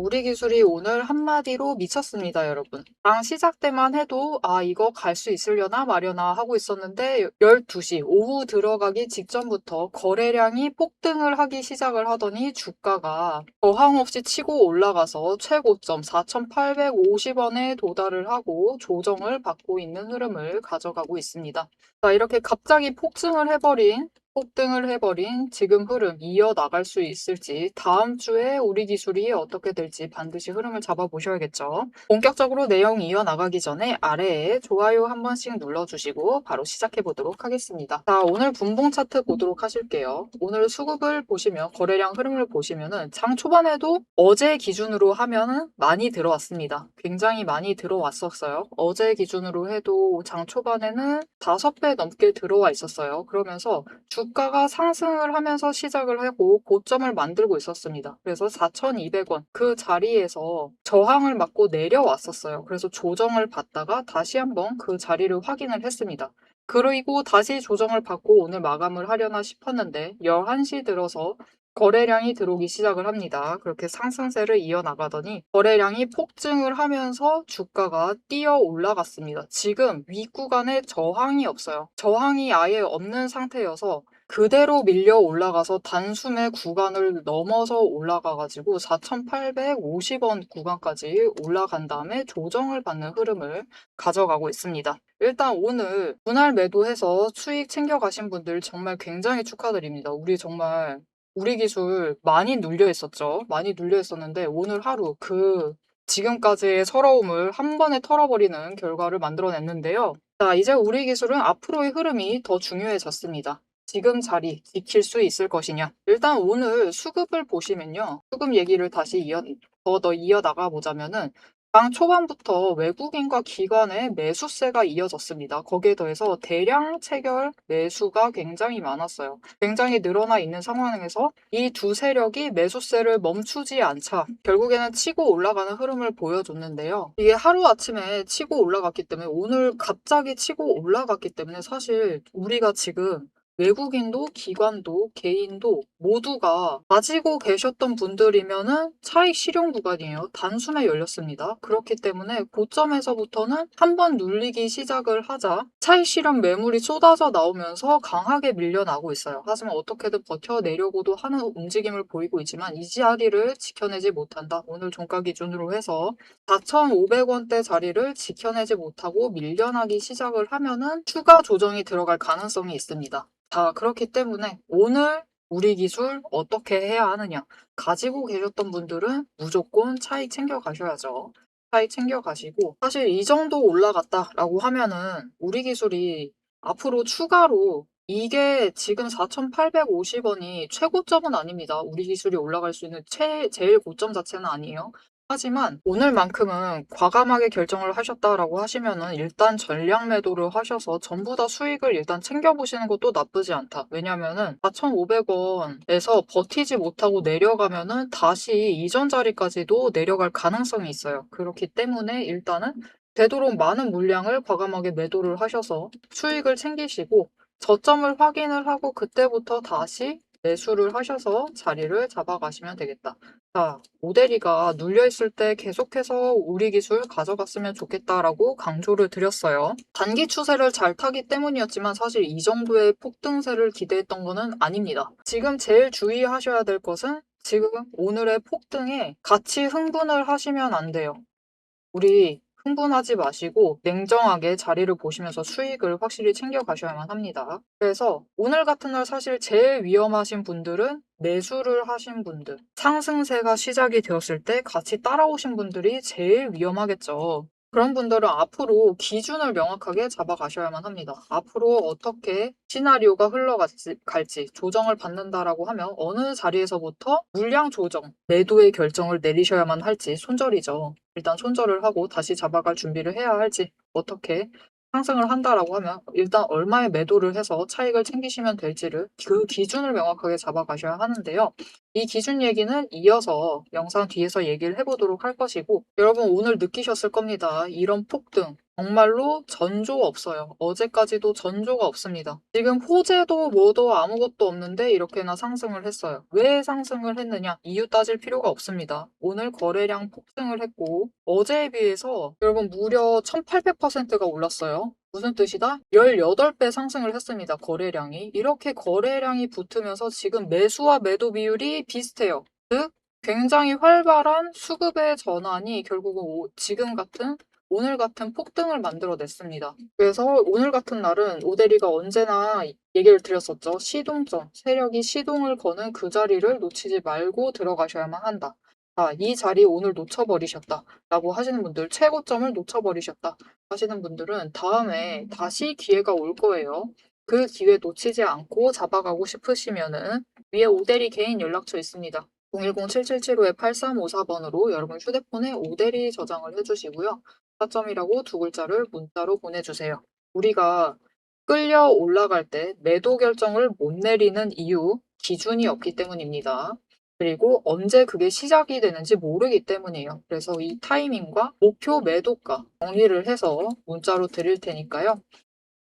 우리 기술이 오늘 한마디로 미쳤습니다, 여러분. 장 시작 때만 해도 이거 갈 수 있으려나 마려나 하고 있었는데 12시 오후 들어가기 직전부터 거래량이 폭등을 하기 시작을 하더니 주가가 저항 없이 치고 올라가서 최고점 4,850원에 도달을 하고 조정을 받고 있는 흐름을 가져가고 있습니다. 자, 이렇게 갑자기 폭등을 해버린 지금 흐름 이어나갈 수 있을지 다음 주에 우리 기술이 어떻게 될지 반드시 흐름을 잡아보셔야겠죠. 본격적으로 내용 이어나가기 전에 아래에 좋아요 한 번씩 눌러주시고 바로 시작해 보도록 하겠습니다. 자, 오늘 분봉 차트 보도록 하실게요. 오늘 수급을 보시면 거래량 흐름을 보시면은 장 초반에도 어제 기준으로 하면은 많이 들어왔습니다. 굉장히 많이 들어왔었어요. 어제 기준으로 해도 장 초반에는 5배 넘게 들어와 있었어요. 그러면서 주가가 상승을 하면서 시작을 하고 고점을 만들고 있었습니다. 그래서 4,200원 그 자리에서 저항을 맞고 내려왔었어요. 그래서 조정을 받다가 다시 한번 그 자리를 확인을 했습니다. 그리고 다시 조정을 받고 오늘 마감을 하려나 싶었는데 11시 들어서 거래량이 들어오기 시작을 합니다. 그렇게 상승세를 이어나가더니 거래량이 폭증을 하면서 주가가 뛰어 올라갔습니다. 지금 윗구간에 저항이 없어요. 저항이 아예 없는 상태여서 그대로 밀려 올라가서 단숨에 구간을 넘어서 올라가가지고 4,850원 구간까지 올라간 다음에 조정을 받는 흐름을 가져가고 있습니다. 일단 오늘 분할 매도해서 수익 챙겨가신 분들 정말 굉장히 축하드립니다. 우리 기술 많이 눌려 있었죠. 많이 눌려 있었는데 오늘 하루 지금까지의 서러움을 한 번에 털어버리는 결과를 만들어냈는데요. 자, 이제 우리 기술은 앞으로의 흐름이 더 중요해졌습니다. 지금 자리 지킬 수 있을 것이냐. 일단 오늘 수급을 보시면요. 수급 얘기를 더 이어나가 보자면은 장 초반부터 외국인과 기관의 매수세가 이어졌습니다. 거기에 더해서 대량 체결 매수가 굉장히 많았어요. 굉장히 늘어나 있는 상황에서 이 두 세력이 매수세를 멈추지 않자 결국에는 치고 올라가는 흐름을 보여줬는데요. 이게 하루아침에 치고 올라갔기 때문에 오늘 갑자기 치고 올라갔기 때문에 사실 우리가 지금 외국인도 기관도 개인도 모두가 가지고 계셨던 분들이면은 차익 실현 구간이에요. 단숨에 열렸습니다. 그렇기 때문에 고점에서부터는 한번 눌리기 시작을 하자 차익 실현 매물이 쏟아져 나오면서 강하게 밀려나고 있어요. 하지만 어떻게든 버텨내려고도 하는 움직임을 보이고 있지만 이 자리를 지켜내지 못한다. 오늘 종가 기준으로 해서 4,500원대 자리를 지켜내지 못하고 밀려나기 시작을 하면은 추가 조정이 들어갈 가능성이 있습니다. 자, 그렇기 때문에 오늘 우리 기술 어떻게 해야 하느냐. 가지고 계셨던 분들은 무조건 차익 챙겨 가셔야죠. 차익 챙겨 가시고 사실 이 정도 올라갔다라고 하면은 우리 기술이 앞으로 추가로 이게 지금 4,850원이 최고점은 아닙니다. 우리 기술이 올라갈 수 있는 제일 고점 자체는 아니에요. 하지만 오늘만큼은 과감하게 결정을 하셨다라고 하시면은 일단 전량 매도를 하셔서 전부 다 수익을 일단 챙겨보시는 것도 나쁘지 않다. 왜냐면은 4,500원에서 버티지 못하고 내려가면은 다시 이전 자리까지도 내려갈 가능성이 있어요. 그렇기 때문에 일단은 되도록 많은 물량을 과감하게 매도를 하셔서 수익을 챙기시고 저점을 확인을 하고 그때부터 다시 매수를 하셔서 자리를 잡아가시면 되겠다. 자, 모델이가 눌려있을 때 계속해서 우리 기술 가져갔으면 좋겠다라고 강조를 드렸어요. 단기 추세를 잘 타기 때문이었지만 사실 이 정도의 폭등세를 기대했던 거는 아닙니다. 지금 제일 주의하셔야 될 것은 지금 오늘의 폭등에 같이 흥분을 하시면 안 돼요. 우리 흥분하지 마시고 냉정하게 자리를 보시면서 수익을 확실히 챙겨 가셔야만 합니다. 그래서 오늘 같은 날 사실 제일 위험하신 분들은 매수를 하신 분들, 상승세가 시작이 되었을 때 같이 따라오신 분들이 제일 위험하겠죠. 그런 분들은 앞으로 기준을 명확하게 잡아가셔야만 합니다. 앞으로 어떻게 시나리오가 흘러갈지 조정을 받는다라고 하면 어느 자리에서부터 물량 조정, 매도의 결정을 내리셔야만 할지 손절이죠. 일단 손절을 하고 다시 잡아갈 준비를 해야 할지 어떻게 상승을 한다라고 하면 일단 얼마에 매도를 해서 차익을 챙기시면 될지를 그 기준을 명확하게 잡아가셔야 하는데요. 이 기준 얘기는 이어서 영상 뒤에서 얘기를 해보도록 할 것이고 여러분 오늘 느끼셨을 겁니다. 이런 폭등 정말로 전조 없어요. 어제까지도 전조가 없습니다. 지금 호재도 뭐도 아무것도 없는데 이렇게나 상승을 했어요. 왜 상승을 했느냐? 이유 따질 필요가 없습니다. 오늘 거래량 폭등을 했고 어제에 비해서 여러분 무려 1800%가 올랐어요. 무슨 뜻이다? 18배 상승을 했습니다. 거래량이. 이렇게 거래량이 붙으면서 지금 매수와 매도 비율이 비슷해요. 즉 굉장히 활발한 수급의 전환이 결국은 오늘 같은 폭등을 만들어냈습니다. 그래서 오늘 같은 날은 오대리가 언제나 얘기를 드렸었죠. 시동점, 세력이 시동을 거는 그 자리를 놓치지 말고 들어가셔야만 한다. 아, 이 자리 오늘 놓쳐버리셨다. 라고 하시는 분들, 최고점을 놓쳐버리셨다. 하시는 분들은 다음에 다시 기회가 올 거예요. 그 기회 놓치지 않고 잡아가고 싶으시면은 위에 오대리 개인 연락처 있습니다. 010-7775-8354번으로 여러분 휴대폰에 오대리 저장을 해주시고요. 4점이라고 두 글자를 문자로 보내주세요. 우리가 끌려 올라갈 때 매도 결정을 못 내리는 이유, 기준이 없기 때문입니다. 그리고 언제 그게 시작이 되는지 모르기 때문이에요. 그래서 이 타이밍과 목표 매도가 정리를 해서 문자로 드릴 테니까요.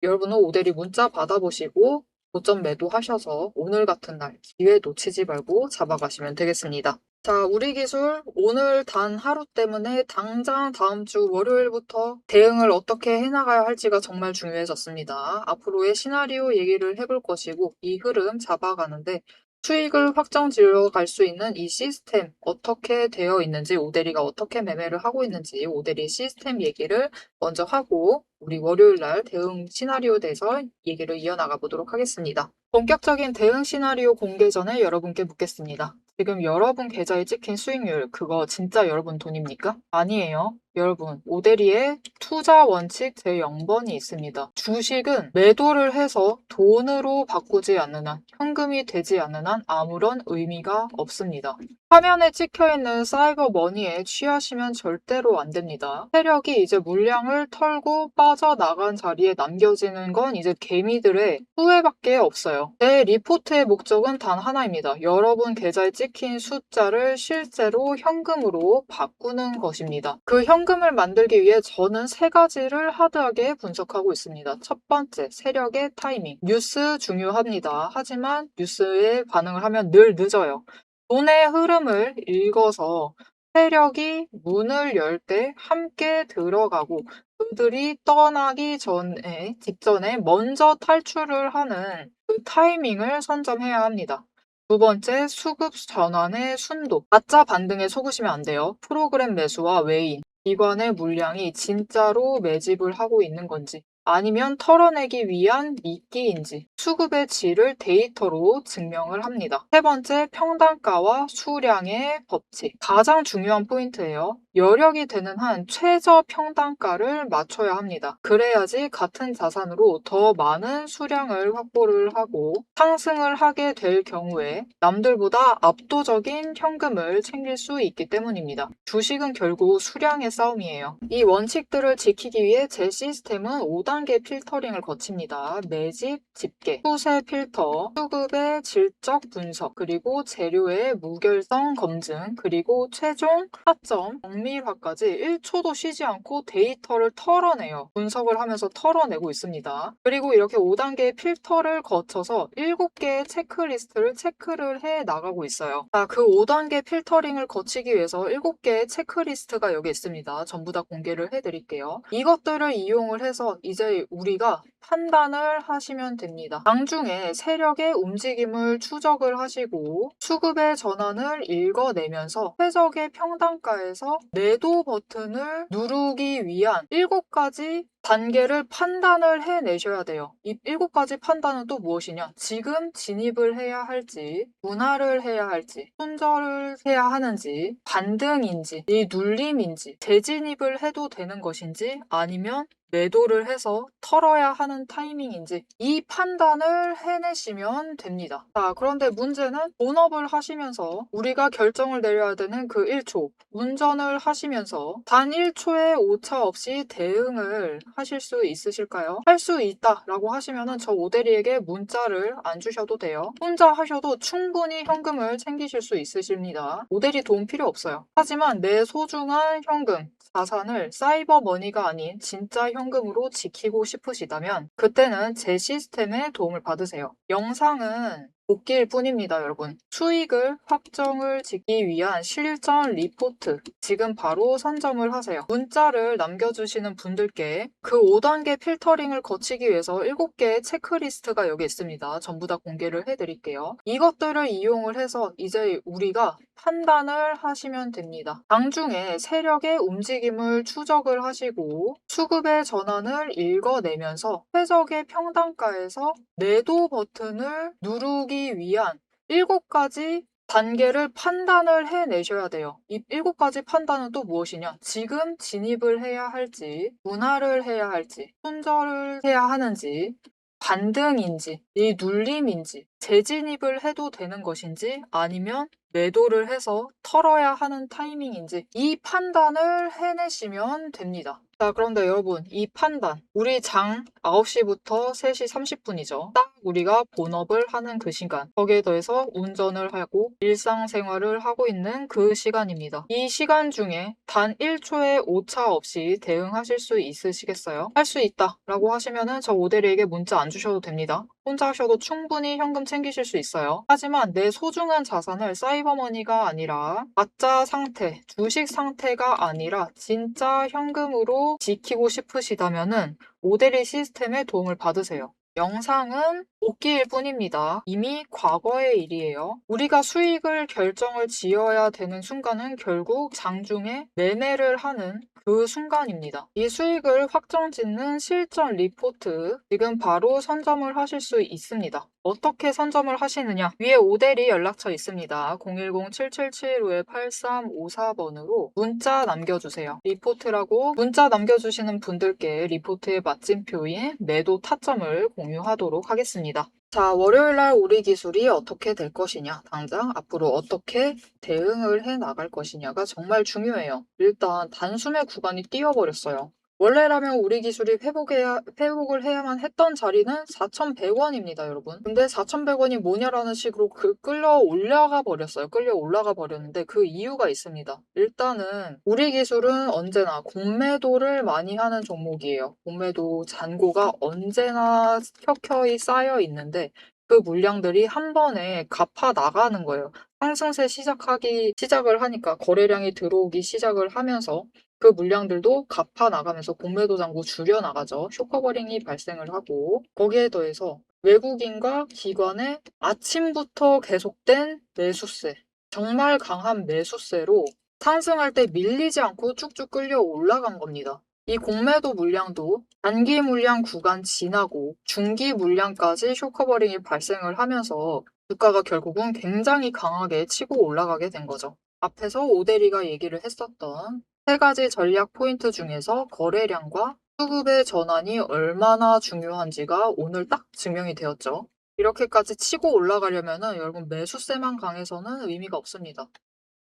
여러분은 오대리 문자 받아보시고 고점 매도하셔서 오늘 같은 날 기회 놓치지 말고 잡아가시면 되겠습니다. 자, 우리 기술 오늘 단 하루 때문에 당장 다음 주 월요일부터 대응을 어떻게 해나가야 할지가 정말 중요해졌습니다. 앞으로의 시나리오 얘기를 해볼 것이고 이 흐름 잡아가는데 수익을 확정 지어 갈 수 있는 이 시스템 어떻게 되어 있는지 오대리가 어떻게 매매를 하고 있는지 오대리 시스템 얘기를 먼저 하고 우리 월요일날 대응 시나리오에 대해서 얘기를 이어나가 보도록 하겠습니다. 본격적인 대응 시나리오 공개 전에 여러분께 묻겠습니다. 지금 여러분 계좌에 찍힌 수익률 그거 진짜 여러분 돈입니까? 아니에요. 여러분 오대리의 투자 원칙 제0번이 있습니다. 주식은 매도를 해서 돈으로 바꾸지 않는 한 현금이 되지 않는 한 아무런 의미가 없습니다. 화면에 찍혀있는 사이버 머니에 취하시면 절대로 안 됩니다. 세력이 이제 물량을 털고 빠져나간 자리에 남겨지는 건 이제 개미들의 후회밖에 없어요. 제 리포트의 목적은 단 하나입니다. 여러분 계좌에 찍힌 숫자를 실제로 현금으로 바꾸는 것입니다. 그 현금을 만들기 위해 저는 세 가지를 하드하게 분석하고 있습니다. 첫 번째, 세력의 타이밍. 뉴스 중요합니다. 하지만 뉴스에 반응을 하면 늘 늦어요. 돈의 흐름을 읽어서 세력이 문을 열 때 함께 들어가고 그들이 떠나기 직전에 먼저 탈출을 하는 그 타이밍을 선점해야 합니다. 두 번째, 수급 전환의 순도. 가짜 반등에 속으시면 안 돼요. 프로그램 매수와 외인, 기관의 물량이 진짜로 매집을 하고 있는 건지 아니면 털어내기 위한 미끼인지 수급의 질을 데이터로 증명을 합니다. 세 번째, 평단가와 수량의 법칙. 가장 중요한 포인트예요. 여력이 되는 한 최저 평단가를 맞춰야 합니다. 그래야지 같은 자산으로 더 많은 수량을 확보를 하고 상승을 하게 될 경우에 남들보다 압도적인 현금을 챙길 수 있기 때문입니다. 주식은 결국 수량의 싸움이에요. 이 원칙들을 지키기 위해 제 시스템은 5단계 필터링을 거칩니다. 매집, 집계, 수세 필터, 수급의 질적 분석, 그리고 재료의 무결성 검증, 그리고 최종 타점, 정밀화까지 1초도 쉬지 않고 데이터를 털어내요. 분석을 하면서 털어내고 있습니다. 그리고 이렇게 5단계의 필터를 거쳐서 7개의 체크리스트를 체크를 해 나가고 있어요. 자, 그 5단계 필터링을 거치기 위해서 7개의 체크리스트가 여기 있습니다. 전부 다 공개를 해드릴게요. 이것들을 이용을 해서 이제 우리가 판단을 하시면 됩니다. 장중에 세력의 움직임을 추적을 하시고 수급의 전환을 읽어내면서 최적의 평단가에서 매도 버튼을 누르기 위한 7가지 단계를 판단을 해내셔야 돼요. 이 7가지 판단은 또 무엇이냐? 지금 진입을 해야 할지, 분할을 해야 할지, 손절을 해야 하는지, 반등인지, 이 눌림인지, 재진입을 해도 되는 것인지, 아니면 매도를 해서 털어야 하는 타이밍인지 이 판단을 해내시면 됩니다. 자, 그런데 문제는 본업을 하시면서 우리가 결정을 내려야 되는 그 1초 운전을 하시면서 단 1초의 오차 없이 대응을 하실 수 있으실까요? 할 수 있다라고 하시면은 저 오대리에게 문자를 안 주셔도 돼요. 혼자 하셔도 충분히 현금을 챙기실 수 있으십니다. 오대리 도움 필요 없어요. 하지만 내 소중한 현금, 자산을 사이버 머니가 아닌 진짜 현금으로 지키고 싶으시다면 그때는 제 시스템의 도움을 받으세요. 영상은 복기일 뿐입니다, 여러분. 수익을 확정을 짓기 위한 실전 리포트 지금 바로 선점을 하세요. 문자를 남겨주시는 분들께 그 5단계 필터링을 거치기 위해서 7개의 체크리스트가 여기 있습니다. 전부 다 공개를 해드릴게요. 이것들을 이용을 해서 이제 우리가 판단을 하시면 됩니다. 장중에 세력의 움직임을 추적을 하시고 수급의 전환을 읽어내면서 최적의 평단가에서 매도 버튼을 누르기 위한 7가지 단계를 판단을 해내셔야 돼요. 이 7가지 판단은 또 무엇이냐? 지금 진입을 해야 할지, 분할을 해야 할지, 손절을 해야 하는지, 반등인지, 이 눌림인지, 재진입을 해도 되는 것인지, 아니면 매도를 해서 털어야 하는 타이밍인지 이 판단을 해내시면 됩니다. 자, 그런데 여러분, 이 판단, 우리 장 9시부터 3시 30분이죠. 딱 우리가 본업을 하는 그 시간, 거기에 더해서 운전을 하고 일상생활을 하고 있는 그 시간입니다. 이 시간 중에 단 1초의 오차 없이 대응하실 수 있으시겠어요? 할 수 있다 라고 하시면은 저 오대리에게 문자 안 주셔도 됩니다. 혼자 하셔도 충분히 현금 챙기실 수 있어요. 하지만 내 소중한 자산을 사이버머니가 아니라 가짜 상태, 주식 상태가 아니라 진짜 현금으로 지키고 싶으시다면은 오데리 시스템의 도움을 받으세요. 영상은 복기일 뿐입니다. 이미 과거의 일이에요. 우리가 수익을 결정을 지어야 되는 순간은 결국 장중에 매매를 하는 그 순간입니다. 이 수익을 확정짓는 실전 리포트 지금 바로 선점을 하실 수 있습니다. 어떻게 선점을 하시느냐? 위에 오대리 연락처 있습니다. 010-7751-8354번으로 문자 남겨주세요. 리포트라고 문자 남겨주시는 분들께 리포트의 마침표인 매도 타점을 공유하도록 하겠습니다. 자, 월요일날 우리 기술이 어떻게 될 것이냐, 당장 앞으로 어떻게 대응을 해 나갈 것이냐가 정말 중요해요. 일단 단숨에 구간이 뛰어버렸어요. 원래라면 우리 기술이 회복을 해야만 했던 자리는 4,100원입니다, 여러분. 근데 4,100원이 뭐냐라는 식으로 끌려 올라가 버렸어요. 끌려 올라가 버렸는데 그 이유가 있습니다. 일단은 우리 기술은 언제나 공매도를 많이 하는 종목이에요. 공매도 잔고가 언제나 켜켜이 쌓여 있는데 그 물량들이 한 번에 갚아 나가는 거예요. 상승세 시작을 하니까 거래량이 들어오기 시작을 하면서 그 물량들도 갚아 나가면서 공매도 잔고 줄여 나가죠. 쇼커버링이 발생을 하고 거기에 더해서 외국인과 기관의 아침부터 계속된 매수세, 정말 강한 매수세로 상승할 때 밀리지 않고 쭉쭉 끌려 올라간 겁니다. 이 공매도 물량도 단기 물량 구간 지나고 중기 물량까지 쇼커버링이 발생을 하면서 주가가 결국은 굉장히 강하게 치고 올라가게 된 거죠. 앞에서 오대리가 얘기를 했었던 3가지 전략 포인트 중에서 거래량과 수급의 전환이 얼마나 중요한지가 오늘 딱 증명이 되었죠. 이렇게까지 치고 올라가려면은 여러분 매수세만 강해서는 의미가 없습니다.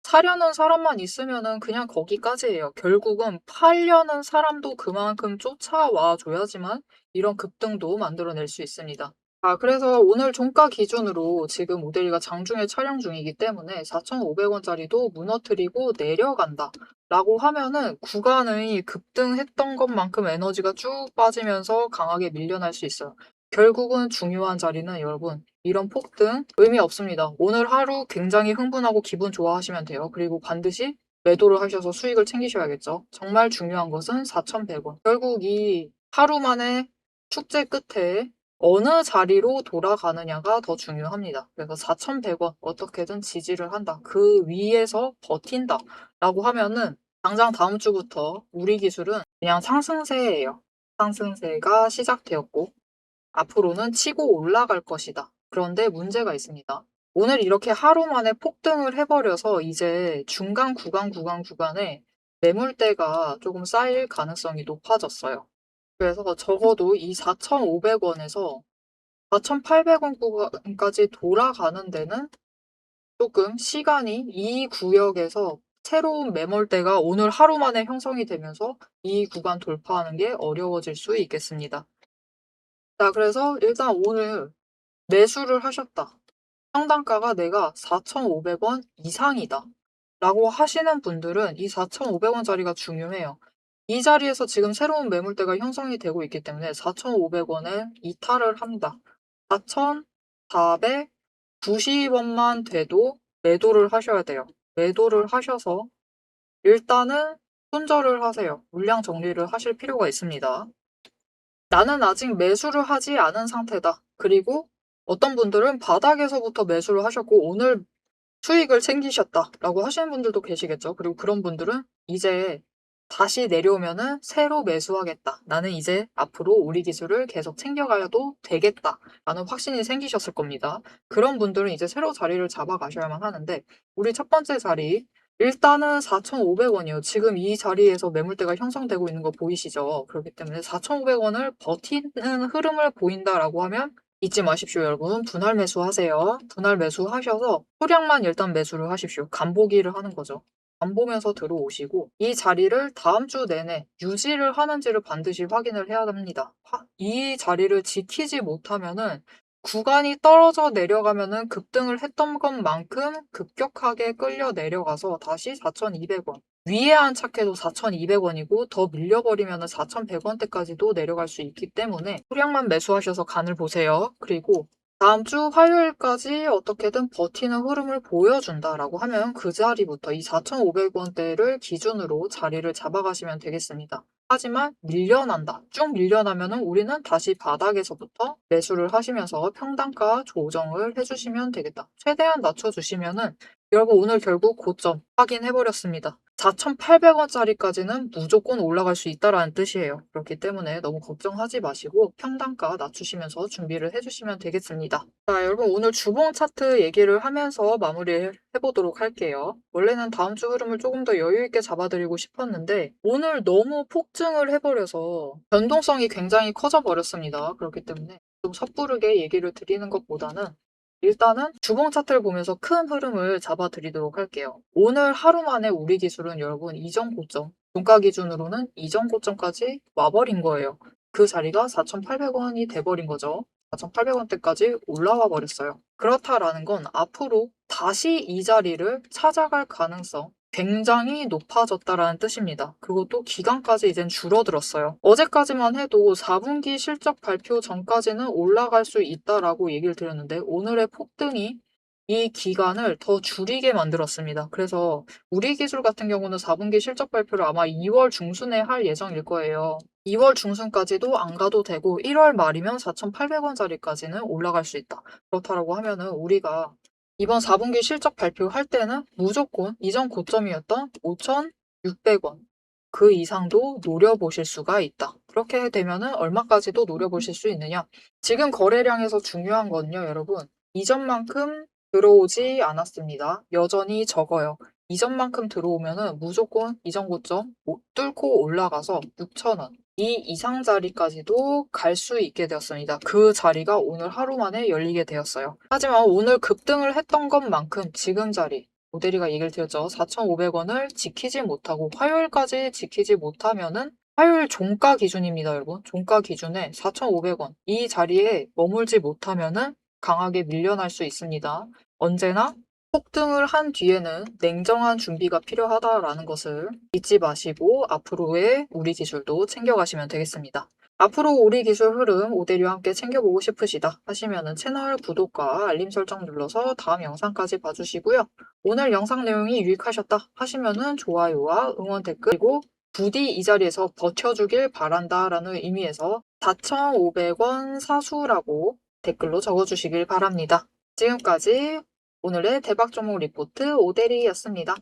사려는 사람만 있으면은 그냥 거기까지예요. 결국은 팔려는 사람도 그만큼 쫓아와 줘야지만 이런 급등도 만들어낼 수 있습니다. 그래서 오늘 종가 기준으로 지금 오데리가 장중에 촬영 중이기 때문에 4,500원짜리도 무너뜨리고 내려간다 라고 하면은 구간의 급등했던 것만큼 에너지가 쭉 빠지면서 강하게 밀려날 수 있어요. 결국은 중요한 자리는 여러분 이런 폭등 의미 없습니다. 오늘 하루 굉장히 흥분하고 기분 좋아하시면 돼요. 그리고 반드시 매도를 하셔서 수익을 챙기셔야겠죠. 정말 중요한 것은 4,100원. 결국 이 하루 만에 축제 끝에 어느 자리로 돌아가느냐가 더 중요합니다. 그래서 4,100원 어떻게든 지지를 한다. 그 위에서 버틴다. 라고 하면은 당장 다음 주부터 우리 기술은 그냥 상승세예요. 상승세가 시작되었고 앞으로는 치고 올라갈 것이다. 그런데 문제가 있습니다. 오늘 이렇게 하루 만에 폭등을 해버려서 이제 중간 구간에 매물대가 조금 쌓일 가능성이 높아졌어요. 그래서 적어도 이 4,500원에서 4,800원 구간까지 돌아가는 데는 조금 시간이 이 구역에서 새로운 매물대가 오늘 하루 만에 형성이 되면서 이 구간 돌파하는 게 어려워질 수 있겠습니다. 자, 그래서 일단 오늘 매수를 하셨다. 상단가가 내가 4,500원 이상이다. 라고 하시는 분들은 이 4,500원짜리가 중요해요. 이 자리에서 지금 새로운 매물대가 형성이 되고 있기 때문에 4,500원에 이탈을 한다. 4,490원만 돼도 매도를 하셔야 돼요. 매도를 하셔서 일단은 손절을 하세요. 물량 정리를 하실 필요가 있습니다. 나는 아직 매수를 하지 않은 상태다. 그리고 어떤 분들은 바닥에서부터 매수를 하셨고 오늘 수익을 챙기셨다라고 하시는 분들도 계시겠죠. 그리고 그런 분들은 이제 다시 내려오면은 새로 매수하겠다. 나는 이제 앞으로 우리 기술을 계속 챙겨가도 되겠다. 라는 확신이 생기셨을 겁니다. 그런 분들은 이제 새로 자리를 잡아가셔야만 하는데 우리 첫 번째 자리 일단은 4,500원이에요. 지금 이 자리에서 매물대가 형성되고 있는 거 보이시죠? 그렇기 때문에 4,500원을 버티는 흐름을 보인다라고 하면 잊지 마십시오, 여러분. 분할 매수하세요. 분할 매수하셔서 소량만 일단 매수를 하십시오. 간보기를 하는 거죠. 간보면서 들어오시고 이 자리를 다음 주 내내 유지를 하는지를 반드시 확인을 해야 합니다. 이 자리를 지키지 못하면은 구간이 떨어져 내려가면은 급등을 했던 것만큼 급격하게 끌려 내려가서 다시 4,200원. 위에 안착해도 4,200원이고 더 밀려버리면 4,100원대까지도 내려갈 수 있기 때문에 소량만 매수하셔서 간을 보세요. 그리고 다음 주 화요일까지 어떻게든 버티는 흐름을 보여준다라고 하면 그 자리부터 이 4,500원대를 기준으로 자리를 잡아가시면 되겠습니다. 하지만 밀려난다. 쭉 밀려나면은 우리는 다시 바닥에서부터 매수를 하시면서 평단가 조정을 해주시면 되겠다. 최대한 낮춰주시면은 여러분 오늘 결국 고점 확인해버렸습니다. 4,800원짜리까지는 무조건 올라갈 수 있다라는 뜻이에요. 그렇기 때문에 너무 걱정하지 마시고 평단가 낮추시면서 준비를 해주시면 되겠습니다. 자, 여러분 오늘 주봉 차트 얘기를 하면서 마무리를 해보도록 할게요. 원래는 다음 주 흐름을 조금 더 여유 있게 잡아드리고 싶었는데 오늘 너무 폭증을 해버려서 변동성이 굉장히 커져 버렸습니다. 그렇기 때문에 좀 섣부르게 얘기를 드리는 것보다는 일단은 주봉 차트를 보면서 큰 흐름을 잡아드리도록 할게요. 오늘 하루 만에 우리 기술은 여러분 이전 고점, 종가 기준으로는 이전 고점까지 와버린 거예요. 그 자리가 4,800원이 돼버린 거죠. 4,800원대까지 올라와 버렸어요. 그렇다라는 건 앞으로 다시 이 자리를 찾아갈 가능성 굉장히 높아졌다라는 뜻입니다. 그것도 기간까지 이젠 줄어들었어요. 어제까지만 해도 4분기 실적 발표 전까지는 올라갈 수 있다라고 얘기를 드렸는데 오늘의 폭등이 이 기간을 더 줄이게 만들었습니다. 그래서 우리 기술 같은 경우는 4분기 실적 발표를 아마 2월 중순에 할 예정일 거예요. 2월 중순까지도 안 가도 되고 1월 말이면 4,800원짜리까지는 올라갈 수 있다. 그렇다라고 하면은 우리가 이번 4분기 실적 발표할 때는 무조건 이전 고점이었던 5,600원 그 이상도 노려보실 수가 있다. 그렇게 되면은 얼마까지도 노려보실 수 있느냐? 지금 거래량에서 중요한 건요, 여러분. 이전만큼 들어오지 않았습니다. 여전히 적어요. 이전만큼 들어오면은 무조건 이전 고점 못 뚫고 올라가서 6,000원. 이 이상 자리까지도 갈 수 있게 되었습니다. 그 자리가 오늘 하루 만에 열리게 되었어요. 하지만 오늘 급등을 했던 것만큼 지금 자리, 모델이가 얘기를 드렸죠. 4,500원을 지키지 못하고 화요일까지 지키지 못하면은 화요일 종가 기준입니다, 여러분. 종가 기준에 4,500원. 이 자리에 머물지 못하면은 강하게 밀려날 수 있습니다. 언제나 폭등을 한 뒤에는 냉정한 준비가 필요하다라는 것을 잊지 마시고 앞으로의 우리 기술도 챙겨가시면 되겠습니다. 앞으로 우리 기술 흐름 오대리와 함께 챙겨보고 싶으시다 하시면 채널 구독과 알림 설정 눌러서 다음 영상까지 봐주시고요. 오늘 영상 내용이 유익하셨다 하시면 좋아요와 응원 댓글 그리고 부디 이 자리에서 버텨주길 바란다 라는 의미에서 4,500원 사수라고 댓글로 적어주시길 바랍니다. 지금까지 오늘의 대박 종목 리포트 오대리였습니다.